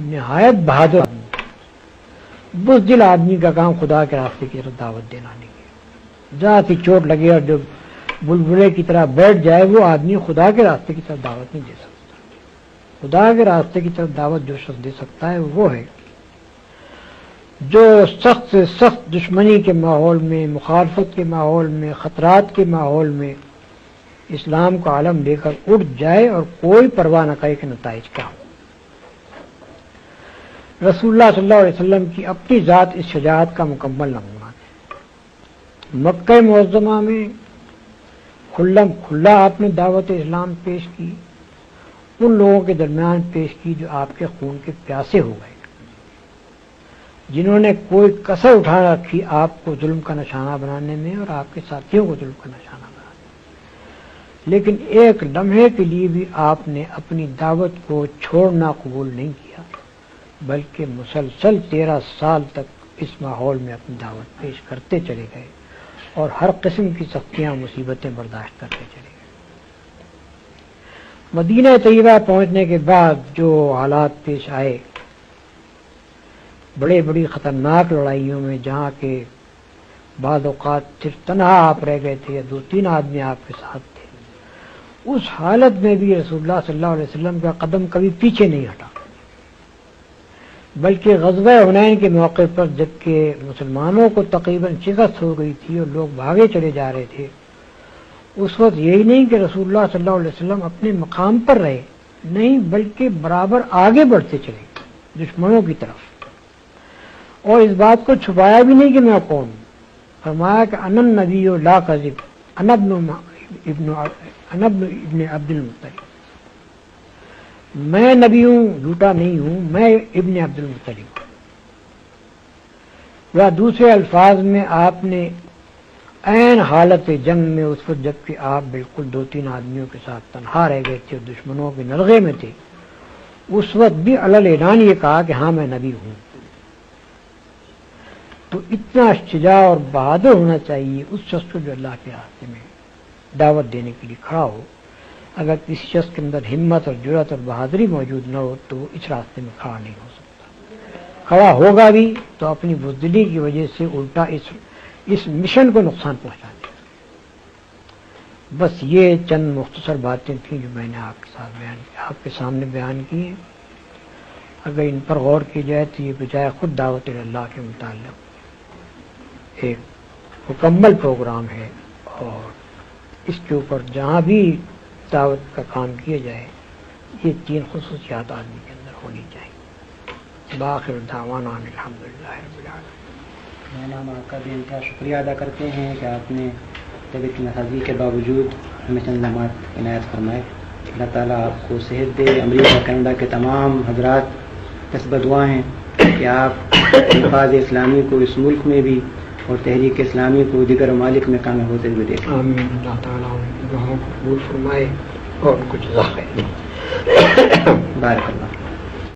نہایت بہادر آدمی، بزدل آدمی کا کام خدا کے راستے کی طرف دعوت دینا نہیں ہے۔ ذرا سی چوٹ لگے اور جو بلبلے کی طرح بیٹھ جائے وہ آدمی خدا کے راستے کی طرف دعوت نہیں دے سکتا۔ خدا کے راستے کی طرف دعوت جو شخص دے سکتا ہے وہ ہے جو سخت سے سخت دشمنی کے ماحول میں، مخالفت کے ماحول میں، خطرات کے ماحول میں اسلام کا علم لے کر اٹھ جائے اور کوئی پرواہ نہ کرے کہ نتائج کیا ہو۔ رسول اللہ صلی اللہ علیہ وسلم کی اپنی ذات اس شجاعت کا مکمل نمونہ ہے۔ مکہ معظمہ میں کھلم کھلا آپ نے دعوت اسلام پیش کی، ان لوگوں کے درمیان پیش کی جو آپ کے خون کے پیاسے ہو گئے، جنہوں نے کوئی کسر اٹھا رکھی آپ کو ظلم کا نشانہ بنانے میں اور آپ کے ساتھیوں کو ظلم کا نشانہ بنانے میں، لیکن ایک لمحے کے لیے بھی آپ نے اپنی دعوت کو چھوڑنا قبول نہیں کیا، بلکہ مسلسل 13 سال تک اس ماحول میں اپنی دعوت پیش کرتے چلے گئے اور ہر قسم کی سختیاں مصیبتیں برداشت کرتے چلے گئے۔ مدینہ طیبہ پہنچنے کے بعد جو حالات پیش آئے، بڑے بڑی خطرناک لڑائیوں میں جہاں کہ بعض اوقات صرف تنہا آپ رہ گئے تھے یا 2-3 آدمی آپ کے ساتھ تھے، اس حالت میں بھی رسول اللہ صلی اللہ علیہ وسلم کا قدم کبھی پیچھے نہیں ہٹا، بلکہ غزوہ حنین کے موقع پر جبکہ مسلمانوں کو تقریباً شکست ہو گئی تھی اور لوگ بھاگے چلے جا رہے تھے، اس وقت یہی نہیں کہ رسول اللہ صلی اللہ علیہ وسلم اپنے مقام پر رہے، نہیں بلکہ برابر آگے بڑھتے چلے دشمنوں کی طرف، اور اس بات کو چھپایا بھی نہیں کہ میں کون ہوں۔ فرمایا کہ انا النبی لا کذب، انا ابن عبد المطلب، میں نبی ہوں، جھوٹا نہیں ہوں، میں ابن عبد المطلب ہوں۔ یا دوسرے الفاظ میں آپ نے عین حالت جنگ میں، اس وقت جبکہ آپ بالکل 2-3 آدمیوں کے ساتھ تنہا رہ گئے تھے اور دشمنوں کے نلغے میں تھے، اس وقت بھی علل اعلان یہ کہا کہ ہاں میں نبی ہوں۔ تو اتنا شجاع اور بہادر ہونا چاہیے اس شخص کو جو اللہ کے راستے میں دعوت دینے کے لیے کھڑا ہو۔ اگر کسی شخص کے اندر ہمت اور جرأت اور بہادری موجود نہ ہو تو وہ اس راستے میں کھڑا نہیں ہو سکتا، کھڑا ہوگا بھی تو اپنی بزدلی کی وجہ سے الٹا اس مشن کو نقصان پہنچا دے گا۔ بس یہ چند مختصر باتیں تھیں جو میں نے آپ کے سامنے بیان کی ہیں۔ اگر ان پر غور کی جائے تو یہ بجائے خود دعوت اللہ کے متعلق ایک مکمل پروگرام ہے، اور اس کے اوپر جہاں بھی دعوت کا کام کیا جائے یہ 3 خصوصیات آدمی کے اندر ہونی چاہیے۔ باخر دعوانا الحمدللہ رب العالمین۔ ہم آپ کا بھی انتہا شکریہ ادا کرتے ہیں کہ آپ نے طبیعت ناراضگی کے باوجود ہمیں چند لمحات عنایت فرمائے۔ اللہ تعالیٰ آپ کو صحت دے۔ امریکہ کینیڈا کے تمام حضرات دست بدعا ہیں کہ آپ نفاذ اسلامی کو اس ملک میں بھی اور تحریک اسلامی کو دیگر ممالک میں کامیاب ہوتے ہوئے دیکھیں۔ آمین۔ اللہ تعالیٰ ان دعاؤں کو قبول فرمائے اور ان کو جزا خیر۔ بارک اللہ۔